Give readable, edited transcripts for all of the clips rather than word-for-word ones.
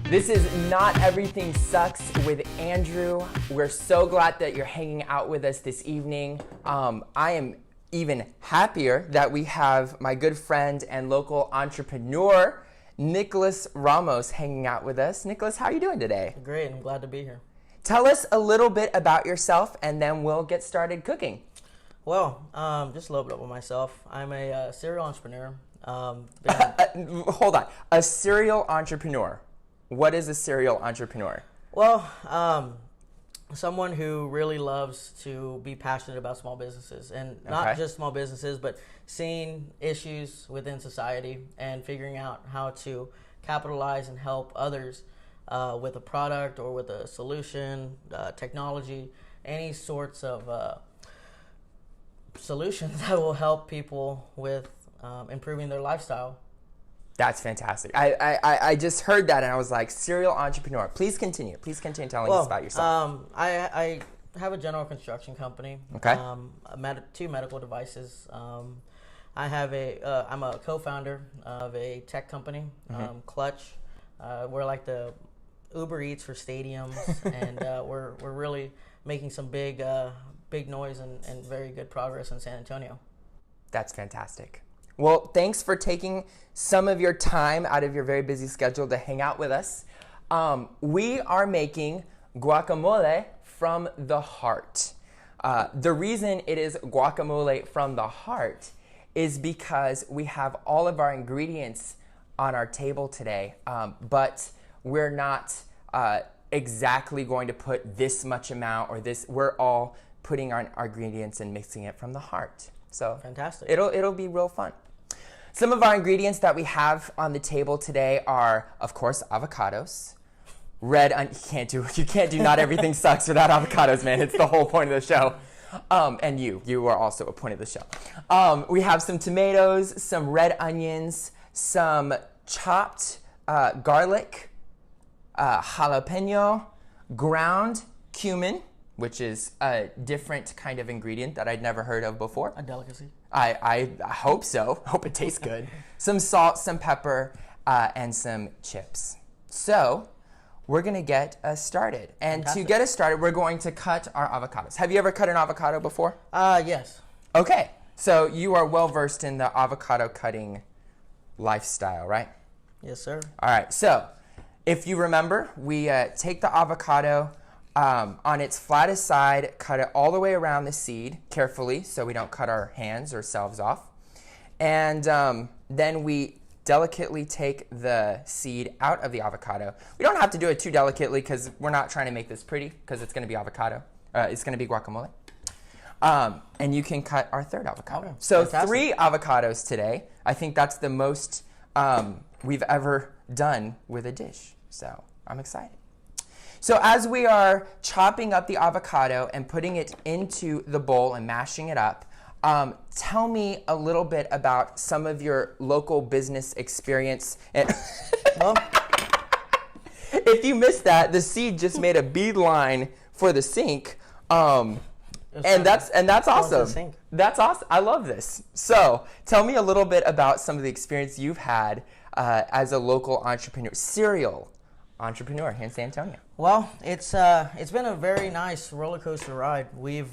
This is Not Everything Sucks with Andrew. We're so glad that you're hanging out with us this evening. I am even happier that we have my good friend and local entrepreneur, Nicholas Ramos, hanging out with us. Nicholas, how are you doing today? Great, I'm glad to be here. Tell us a little bit about yourself and then we'll get started cooking. Well, just a little bit about myself. I'm a serial entrepreneur. Hold on, a serial entrepreneur. What is a serial entrepreneur? Well, someone who really loves to be passionate about small businesses, and not just small businesses, but seeing issues within society and figuring out how to capitalize and help others with a product or with a solution, technology, any sorts of solutions that will help people with improving their lifestyle. That's fantastic. I just heard that and I was like, serial entrepreneur. Please continue. Please continue telling us about yourself. I have a general construction company. Okay. Two medical devices. I'm a co-founder of a tech company, Clutch. We're like the Uber Eats for stadiums, and we're really making some big noise and very good progress in San Antonio. That's fantastic. Well, thanks for taking some of your time out of your very busy schedule to hang out with us. We are making guacamole from the heart. The reason it is guacamole from the heart is because we have all of our ingredients on our table today, but we're not exactly going to put this much amount or this. We're all putting our ingredients and mixing it from the heart. So fantastic. It'll be real fun. Some of our ingredients that we have on the table today are, of course, avocados. You can't do Not Everything Sucks without avocados, man. It's the whole point of the show. And you are also a point of the show. We have some tomatoes, some red onions, some chopped garlic, jalapeno, ground cumin, which is a different kind of ingredient that I'd never heard of before. A delicacy. I hope so. Hope it tastes good. Some salt, some pepper, and some chips. So we're going to get us started. And Fantastic. To get us started, we're going to cut our avocados. Have you ever cut an avocado before? Yes. Okay. So you are well versed in the avocado cutting lifestyle, right? Yes, sir. All right. So if you remember, we take the avocado on its flattest side, cut it all the way around the seed carefully so we don't cut our hands or selves off. And then we delicately take the seed out of the avocado. We don't have to do it too delicately because we're not trying to make this pretty because it's going to be avocado. It's going to be guacamole. And you can cut our third avocado. Okay. So Fantastic. 3 avocados today. I think that's the most we've ever done with a dish. So I'm excited. So as we are chopping up the avocado and putting it into the bowl and mashing it up, tell me a little bit about some of your local business experience. And Well, if you missed that, the seed just made a beeline for the sink, and that's awesome. sink. That's awesome. I love this. So tell me a little bit about some of the experience you've had as a local entrepreneur, serial entrepreneur here in San Antonio. Well, it's been a very nice roller coaster ride. We've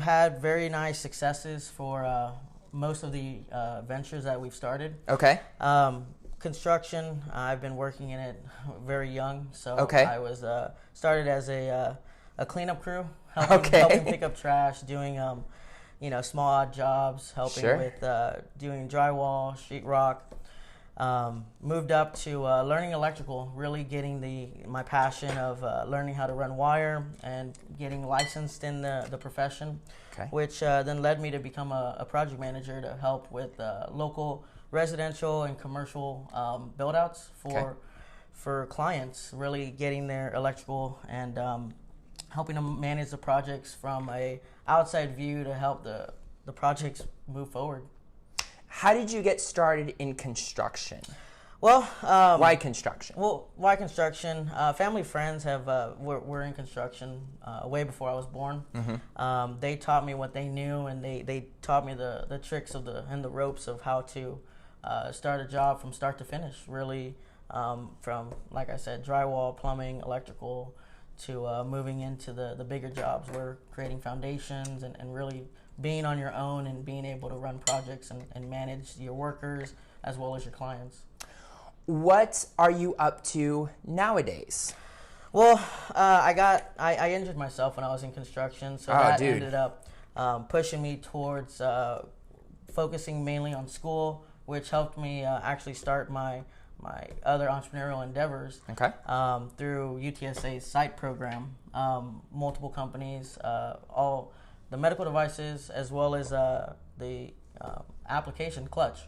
had very nice successes for most of the ventures that we've started. Okay. Construction, I've been working in it very young, so Okay. I was started as a cleanup crew, helping pick up trash, doing small odd jobs, helping Sure. with doing drywall, sheetrock. Moved up to learning electrical, really getting my passion of learning how to run wire and getting licensed in the profession, Okay. which then led me to become a project manager to help with local residential and commercial build-outs for clients, really getting their electrical and helping them manage the projects from a outside view to help the projects move forward. How did you get started in construction? Well, Why construction? Well, why construction? Family friends were in construction way before I was born. Mm-hmm. They taught me what they knew, and they taught me the tricks and the ropes of how to start a job from start to finish. Really from, like I said, drywall, plumbing, electrical, to moving into the bigger jobs. We're creating foundations and really being on your own and being able to run projects and manage your workers as well as your clients. What are you up to nowadays? Well, I injured myself when I was in construction, so that ended up pushing me towards focusing mainly on school, which helped me actually start my other entrepreneurial endeavors through UTSA's CITE program. Multiple companies, all the medical devices, as well as the application Clutch.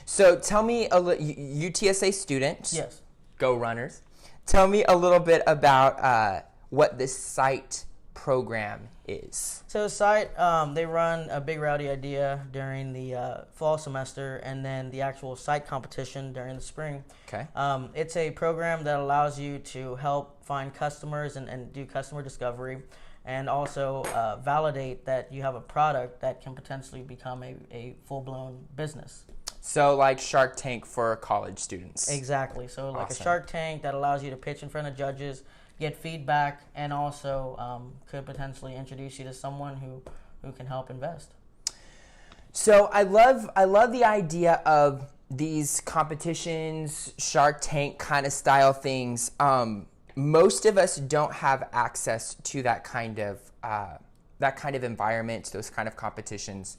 So tell me, UTSA student. Yes. Go Runners. Tell me a little bit about what this CITE program is. So CITE, they run a Big Rowdy Idea during the fall semester, and then the actual CITE competition during the spring. Okay. It's a program that allows you to help find customers and do customer discovery, and also validate that you have a product that can potentially become a full-blown business. So like Shark Tank for college students. Exactly. So like a Shark Tank that allows you to pitch in front of judges, get feedback, and also could potentially introduce you to someone who can help invest. So I love the idea of these competitions, Shark Tank kind of style things. Most of us don't have access to that kind of environment, those kind of competitions.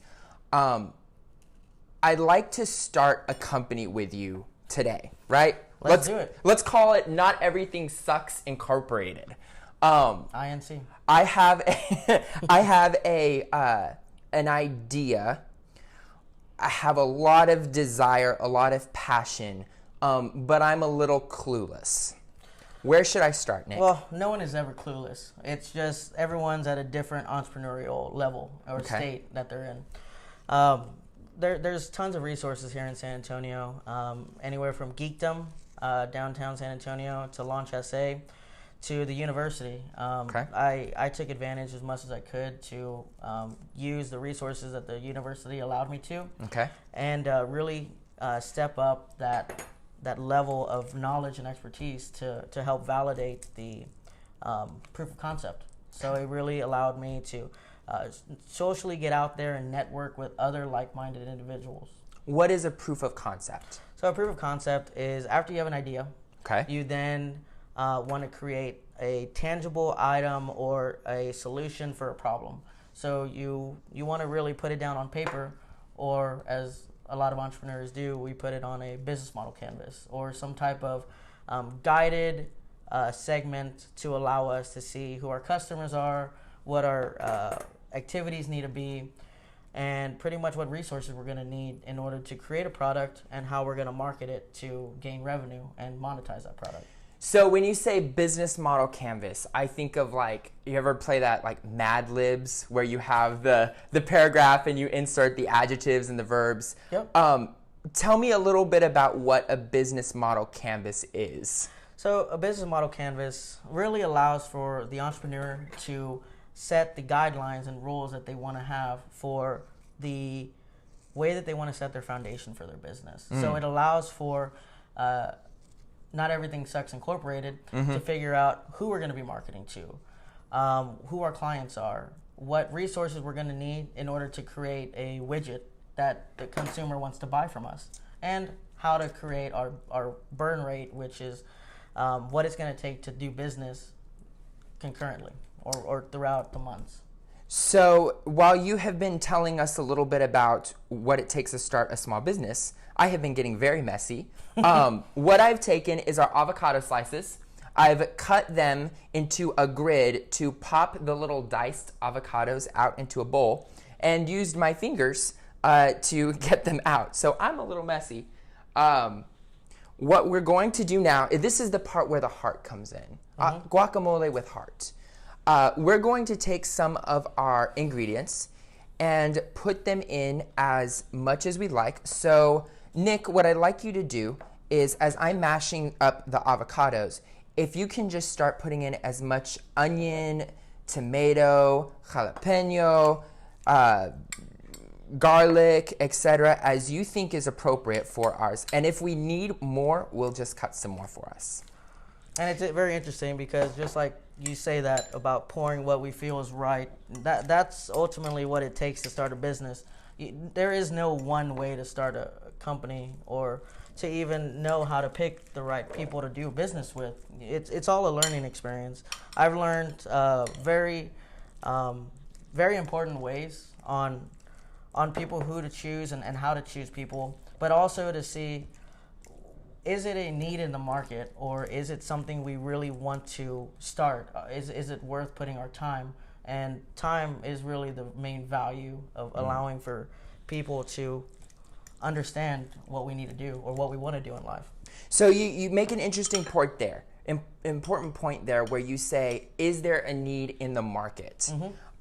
I'd like to start a company with you today, right? Let's do it. Let's call it Not Everything Sucks Incorporated. INC. I have an idea. I have a lot of desire, a lot of passion, but I'm a little clueless. Where should I start, Nick? Well, no one is ever clueless. It's just everyone's at a different entrepreneurial level or state that they're in. There's tons of resources here in San Antonio, anywhere from Geekdom, downtown San Antonio, to Launch SA, to the university. I took advantage as much as I could to use the resources that the university allowed me to, and really step up that level of knowledge and expertise to help validate the proof of concept. So it really allowed me to socially get out there and network with other like-minded individuals. What is a proof of concept? So a proof of concept is after you have an idea, you then want to create a tangible item or a solution for a problem. So you want to really put it down on paper, or as a lot of entrepreneurs do, we put it on a business model canvas or some type of guided segment to allow us to see who our customers are, what our activities need to be, and pretty much what resources we're going to need in order to create a product and how we're going to market it to gain revenue and monetize that product. So when you say business model canvas, I think of like, you ever play that like Mad Libs where you have the paragraph and you insert the adjectives and the verbs? Yep. Tell me a little bit about what a business model canvas is. So a business model canvas really allows for the entrepreneur to set the guidelines and rules that they want to have for the way that they want to set their foundation for their business. So it allows for Not Everything Sucks Incorporated to figure out who we're going to be marketing to, who our clients are, what resources we're going to need in order to create a widget that the consumer wants to buy from us, and how to create our burn rate, which is what it's going to take to do business concurrently or throughout the months. So while you have been telling us a little bit about what it takes to start a small business, I have been getting very messy. What I've taken is our avocado slices. I've cut them into a grid to pop the little diced avocados out into a bowl and used my fingers to get them out. So I'm a little messy. What we're going to do now, this is the part where the heart comes in. Guacamole with heart. We're going to take some of our ingredients and put them in as much as we like. So, Nick, what I'd like you to do is, as I'm mashing up the avocados, if you can just start putting in as much onion, tomato, jalapeno, garlic, etc., as you think is appropriate for ours. And if we need more, we'll just cut some more for us. And it's very interesting because just like you say that about pouring what we feel is right, that's ultimately what it takes to start a business. There is no one way to start a company or to even know how to pick the right people to do business with. It's all a learning experience. I've learned very important ways on people who to choose and how to choose people, but also to see, is it a need in the market, or is it something we really want to start? Is it worth putting our time? And time is really the main value of allowing for people to understand what we need to do or what we want to do in life. So you make an interesting point there, important point there, where you say, is there a need in the market?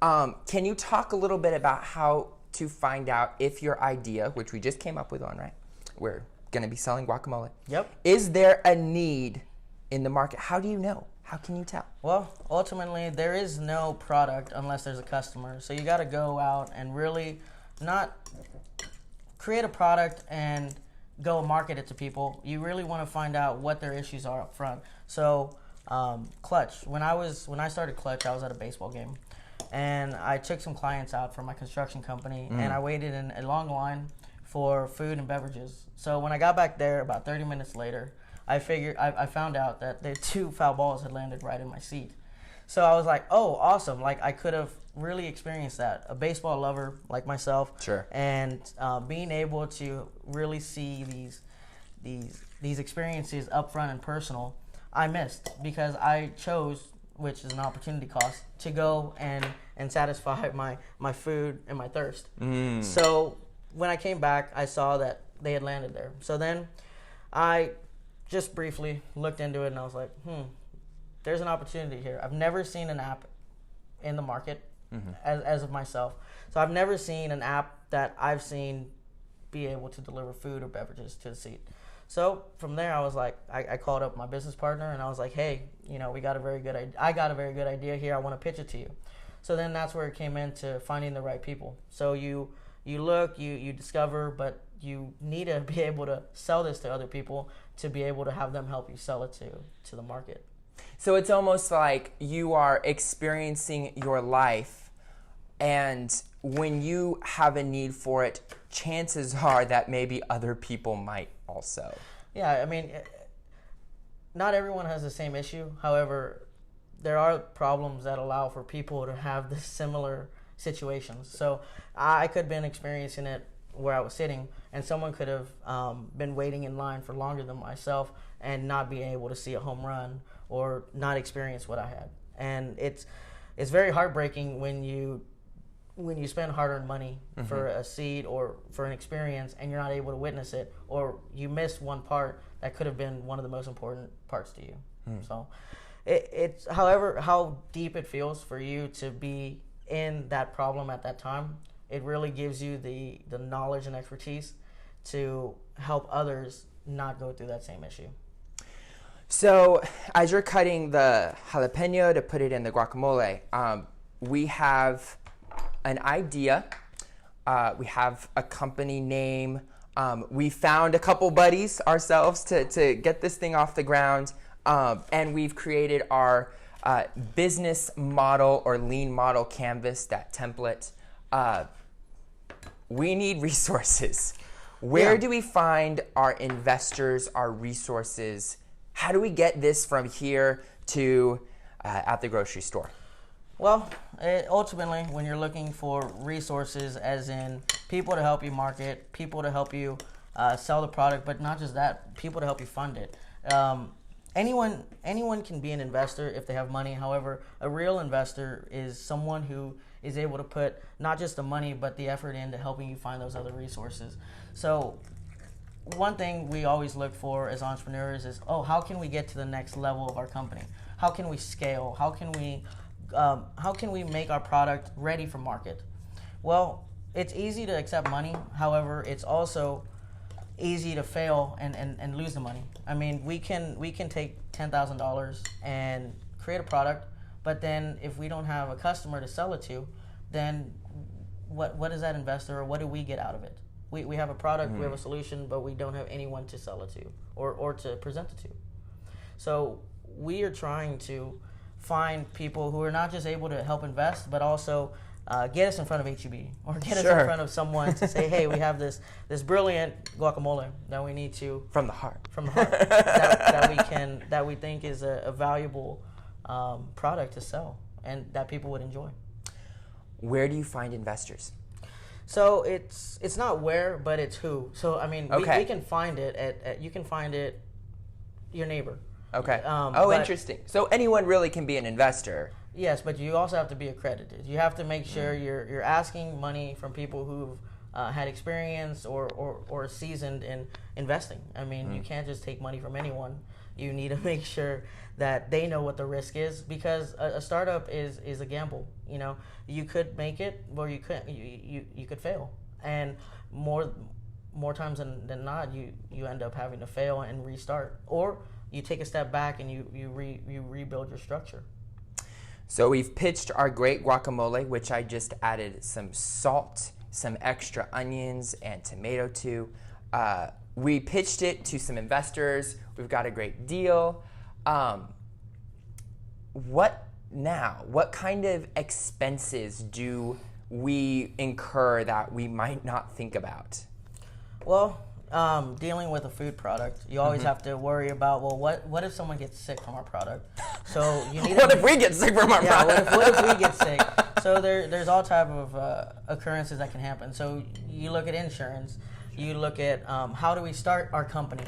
Can you talk a little bit about how to find out if your idea, which we just came up with on, right? We're going to be selling guacamole. Yep. Is there a need in the market? How do you know? How can you tell? Well, ultimately, there is no product unless there's a customer. So you got to go out and really not create a product and go market it to people. You really want to find out what their issues are up front. So Clutch, when I started Clutch, I was at a baseball game. And I took some clients out from my construction company, and I waited in a long line for food and beverages. So when I got back there about 30 minutes later, I found out that the 2 foul balls had landed right in my seat. So I was like, oh, awesome. Like, I could have really experienced that. A baseball lover like myself. Sure. And being able to really see these experiences up front and personal, I missed because I chose, which is an opportunity cost, to go and satisfy my food and my thirst. So when I came back, I saw that they had landed there. So then I just briefly looked into it, and I was like, there's an opportunity here. I've never seen an app in the market as of myself. So I've never seen an app that I've seen be able to deliver food or beverages to the seat. So from there, I was like, I called up my business partner, and I was like, hey, I got a very good idea here. I want to pitch it to you. So then that's where it came into finding the right people. So you look, you discover, but you need to be able to sell this to other people to be able to have them help you sell it to the market. So it's almost like you are experiencing your life, and when you have a need for it, chances are that maybe other people might also. Yeah, I mean, not everyone has the same issue. However, there are problems that allow for people to have the similar situations. So I could have been experiencing it where I was sitting, and someone could have been waiting in line for longer than myself and not being able to see a home run or not experience what I had. And it's very heartbreaking when you spend hard-earned money for a seat or for an experience and you're not able to witness it, or you miss one part that could have been one of the most important parts to you. So it's however how deep it feels for you to be in that problem at that time, it really gives you the knowledge and expertise to help others not go through that same issue. So as you're cutting the jalapeno to put it in the guacamole, we have an idea. We have a company name. We found a couple buddies ourselves to get this thing off the ground. And we've created our business model or lean model canvas, that template. We need resources. Where do we find our investors, our resources? How do we get this from here to at the grocery store? Well, ultimately, when you're looking for resources, as in people to help you market, people to help you sell the product, but not just that, people to help you fund it. Anyone can be an investor if they have money. However, a real investor is someone who is able to put not just the money, but the effort into helping you find those other resources. So one thing we always look for as entrepreneurs is, how can we get to the next level of our company? How can we scale? How can we make our product ready for market? Well, it's easy to accept money. However, it's also easy to fail and lose the money. I mean, we can take $10,000 and create a product, but then if we don't have a customer to sell it to, then what is that investor, or what do we get out of it? We have a product, we have a solution, but we don't have anyone to sell it to or to present it to. So we are trying to find people who are not just able to help invest, but also get us in front of HEB or get us in front of someone to say, hey, we have this brilliant guacamole that we need to from the heart that we think is a valuable product to sell and that people would enjoy. Where do you find investors? So it's not where, but it's who. So I mean, we can find it at you can find it your neighbor. Okay. Interesting. So anyone really can be an investor. Yes, but you also have to be accredited. You have to make sure you're asking money from people who've had experience or seasoned in investing. I mean, you can't just take money from anyone. You need to make sure that they know what the risk is, because a startup is a gamble. You know, you could make it, or you couldn't. You could fail, and more times than not, you end up having to fail and restart, or you take a step back and you rebuild your structure. So we've pitched our great guacamole, which I just added some salt, some extra onions, and tomato to. We pitched it to some investors. We've got a great deal. What now? What kind of expenses do we incur that we might not think about? Well, dealing with a food product, you always have to worry about, well, what if someone gets sick from our product? So you need what if we get sick from our product? What if we get sick? So there's all type of occurrences that can happen. So you look at insurance, you look at how do we start our company?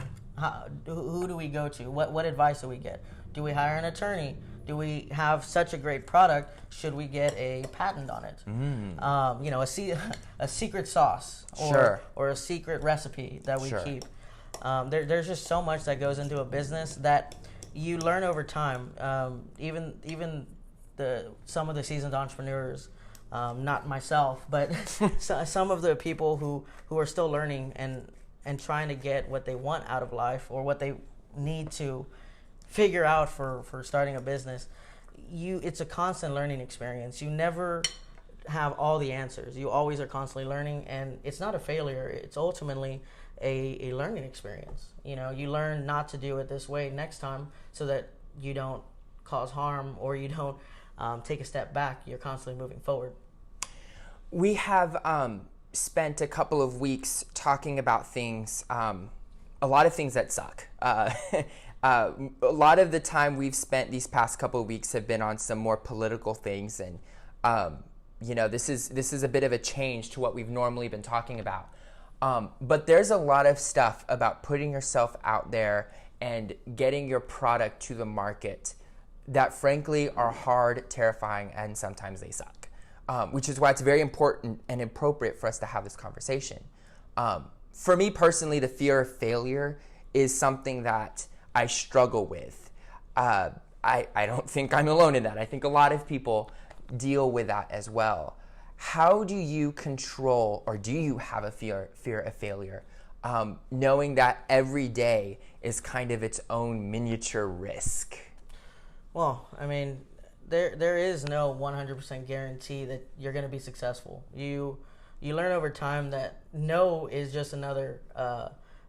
Who do we go to? What advice do we get? Do we hire an attorney? Do we have such a great product? Should we get a patent on it? You know, a secret sauce or a secret recipe that we keep. There's just so much that goes into a business that you learn over time. Even some of the seasoned entrepreneurs, not myself, but some of the people who are still learning and trying to get what they want out of life or what they need to figure out for starting a business. It's a constant learning experience. You never have all the answers. You always are constantly learning, and it's not a failure. It's ultimately a learning experience. You know, you learn not to do it this way next time so that you don't cause harm or you don't take a step back. You're constantly moving forward. We have spent a couple of weeks talking about things, a lot of things that suck. A lot of the time we've spent these past couple of weeks have been on some more political things, and you know, this is a bit of a change to what we've normally been talking about. But there's a lot of stuff about putting yourself out there and getting your product to the market that frankly are hard, terrifying, and sometimes they suck. Which is why it's very important and appropriate for us to have this conversation. For me personally, the fear of failure is something that I struggle with. I don't think I'm alone in that. I think a lot of people deal with that as well. How do you control, or do you have a fear of failure, knowing that every day is kind of its own miniature risk? Well, I mean, there is no 100% guarantee that you're going to be successful. You learn over time that no is just another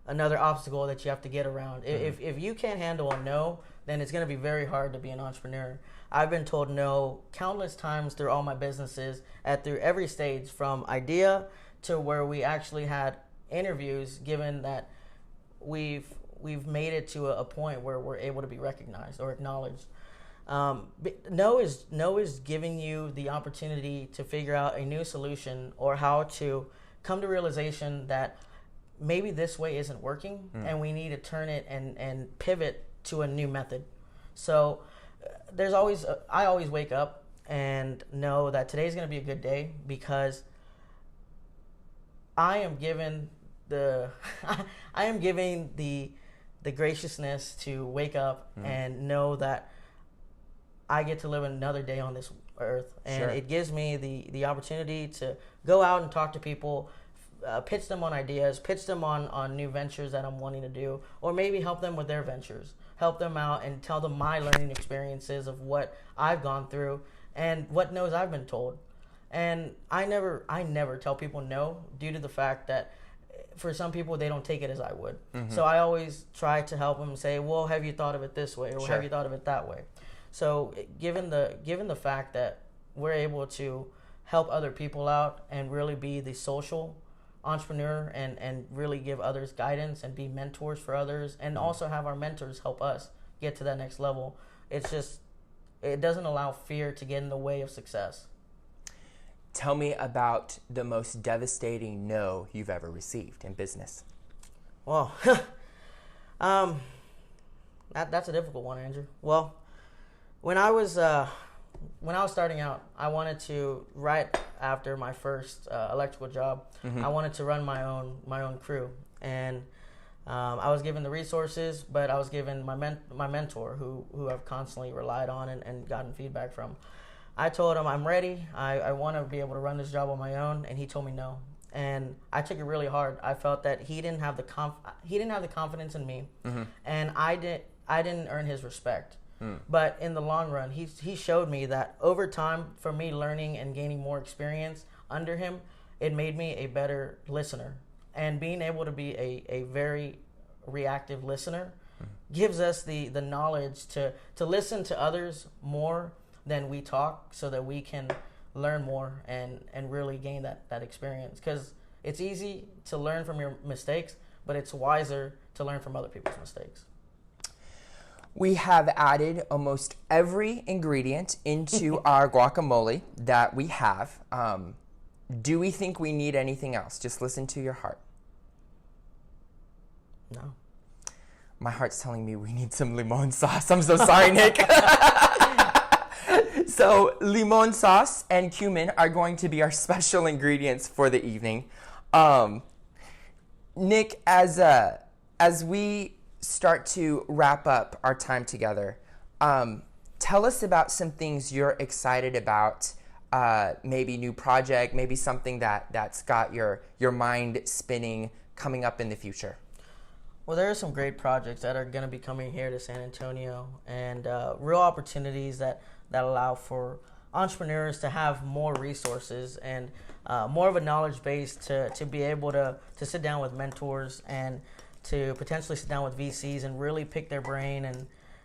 obstacle that you have to get around. If you can't handle a no, then it's going to be very hard to be an entrepreneur. I've been told no countless times through all my businesses, through every stage, from idea to where we actually had interviews, given that we've made it to a point where we're able to be recognized or acknowledged. No is giving you the opportunity to figure out a new solution or how to come to realization that maybe this way isn't working and we need to turn it and pivot to a new method. So I always wake up and know that today's going to be a good day because I am given the graciousness to wake up and know that I get to live another day on this earth, and it gives me the opportunity to go out and talk to people, pitch them on ideas, pitch them on new ventures that I'm wanting to do, or maybe help them with their ventures, help them out and tell them my learning experiences of what I've gone through and what no's I've been told. And I never tell people no, due to the fact that for some people they don't take it as I would. So I always try to help them say, well, have you thought of it this way, or have you thought of it that way? So given the fact that we're able to help other people out and really be the social entrepreneur and really give others guidance and be mentors for others, and also have our mentors help us get to that next level, it doesn't allow fear to get in the way of success. Tell me about the most devastating no you've ever received in business. Well, that's a difficult one, Andrew. Well, when I was starting out, I wanted to, right after my first electrical job, I wanted to run my own crew, and I was given the resources, but I was given my mentor, who I've constantly relied on and gotten feedback from. I told him I'm ready. I want to be able to run this job on my own, and he told me no. And I took it really hard. I felt that he didn't have the confidence in me, and I didn't earn his respect. But in the long run, he showed me that over time, for me learning and gaining more experience under him, it made me a better listener. And being able to be a very reactive listener gives us the knowledge to listen to others more than we talk, so that we can learn more and really gain that experience. Because it's easy to learn from your mistakes, but it's wiser to learn from other people's mistakes. We have added almost every ingredient into our guacamole that we have. Do we think we need anything else? Just listen to your heart. No. My heart's telling me we need some limon sauce. I'm so sorry, Nick. So limon sauce and cumin are going to be our special ingredients for the evening. Nick, as we start to wrap up our time together, tell us about some things you're excited about, maybe new project, maybe something that's got your mind spinning coming up in the future. Well, there are some great projects that are going to be coming here to San Antonio, and real opportunities that allow for entrepreneurs to have more resources and more of a knowledge base to be able to sit down with mentors and to potentially sit down with VCs and really pick their brain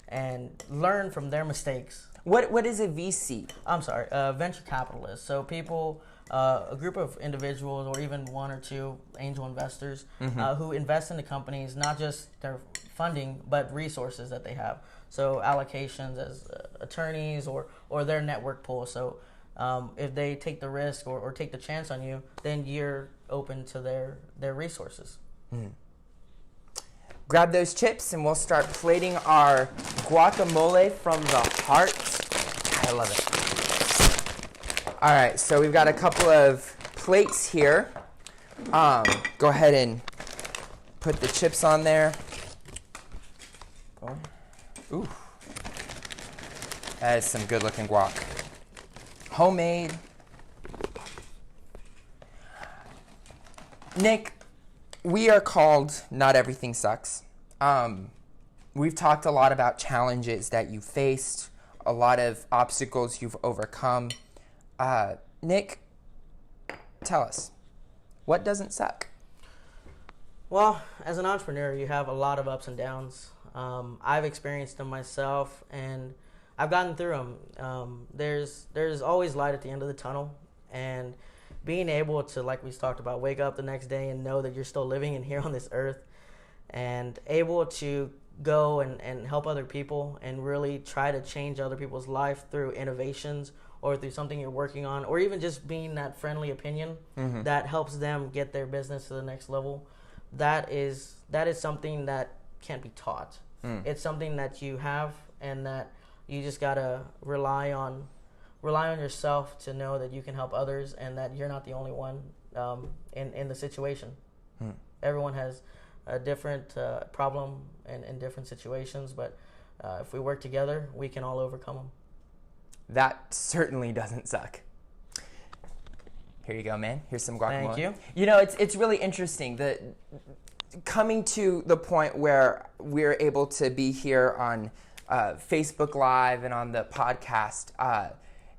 and learn from their mistakes. What is a VC? I'm sorry, venture capitalists. So people, a group of individuals or even one or two angel investors who invest into companies, not just their funding, but resources that they have. So allocations as attorneys or their network pool. So if they take the risk or take the chance on you, then you're open to their resources. Grab those chips and we'll start plating our guacamole from the heart. I love it. All right, so we've got a couple of plates here. Go ahead and put the chips on there. Ooh, that is some good looking guac. Homemade. Nick, we are called Not Everything Sucks. We've talked a lot about challenges that you faced, a lot of obstacles you've overcome. Nick, tell us, what doesn't suck? Well, as an entrepreneur, you have a lot of ups and downs. I've experienced them myself, and I've gotten through them. There's always light at the end of the tunnel, and being able to, like we talked about, wake up the next day and know that you're still living and here on this earth, and able to go and help other people and really try to change other people's life through innovations or through something you're working on, or even just being that friendly opinion that helps them get their business to the next level. That is something that can't be taught. It's something that you have, and that you just gotta rely on yourself to know that you can help others, and that you're not the only one in the situation. Everyone has a different problem in different situations, but if we work together, we can all overcome them. That certainly doesn't suck. Here you go, man. Here's some guacamole. Thank you. You know, it's really interesting that coming to the point where we're able to be here on Facebook Live and on the podcast.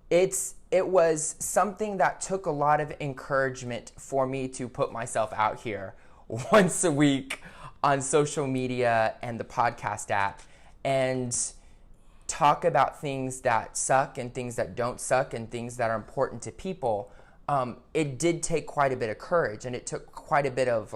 It's it was something that took a lot of encouragement for me to put myself out here once a week on social media and the podcast app and talk about things that suck and things that don't suck and things that are important to people. It did take quite a bit of courage, and it took quite a bit of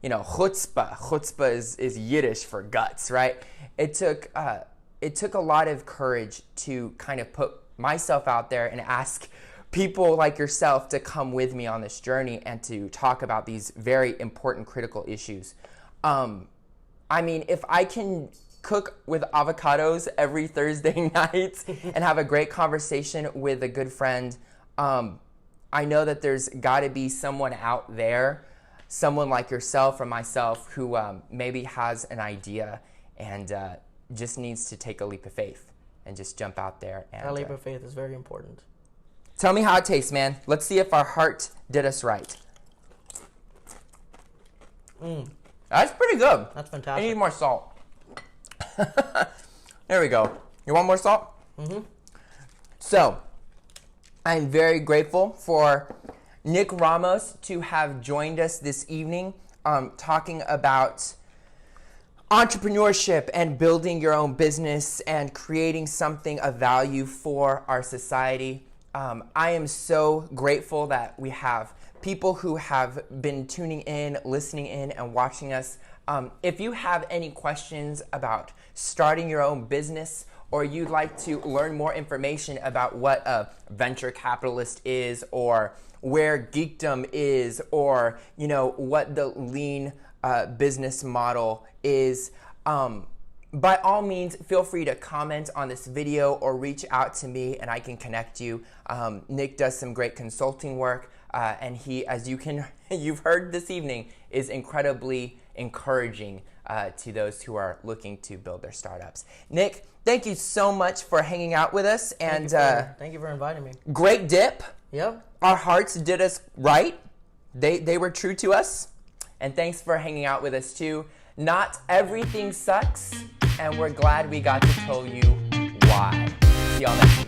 chutzpah. Chutzpah is Yiddish for guts, right? It took a lot of courage to kind of put myself out there and ask people like yourself to come with me on this journey and to talk about these very important, critical issues. If I can cook with avocados every Thursday night and have a great conversation with a good friend, I know that there's got to be someone out there, someone like yourself or myself, who maybe has an idea and just needs to take a leap of faith and just jump out there. And that leap of faith is very important. Tell me how it tastes, man. Let's see if our heart did us right. That's pretty good. That's fantastic. I need more salt. There we go. You want more salt? Mm-hmm. So, I'm very grateful for Nick Ramos to have joined us this evening talking about entrepreneurship and building your own business and creating something of value for our society. I am so grateful that we have people who have been tuning in, listening in, and watching us. If you have any questions about starting your own business, or you'd like to learn more information about what a venture capitalist is, or where Geekdom is, or what the lean business model is, by all means, feel free to comment on this video or reach out to me and I can connect you. Nick does some great consulting work, and he, as you've heard this evening, is incredibly encouraging to those who are looking to build their startups. Nick, thank you so much for hanging out with us. And thank you for inviting me. Great dip. Yep. Our hearts did us right. They were true to us. And thanks for hanging out with us too. Not everything sucks, and we're glad we got to tell you why. See y'all next week.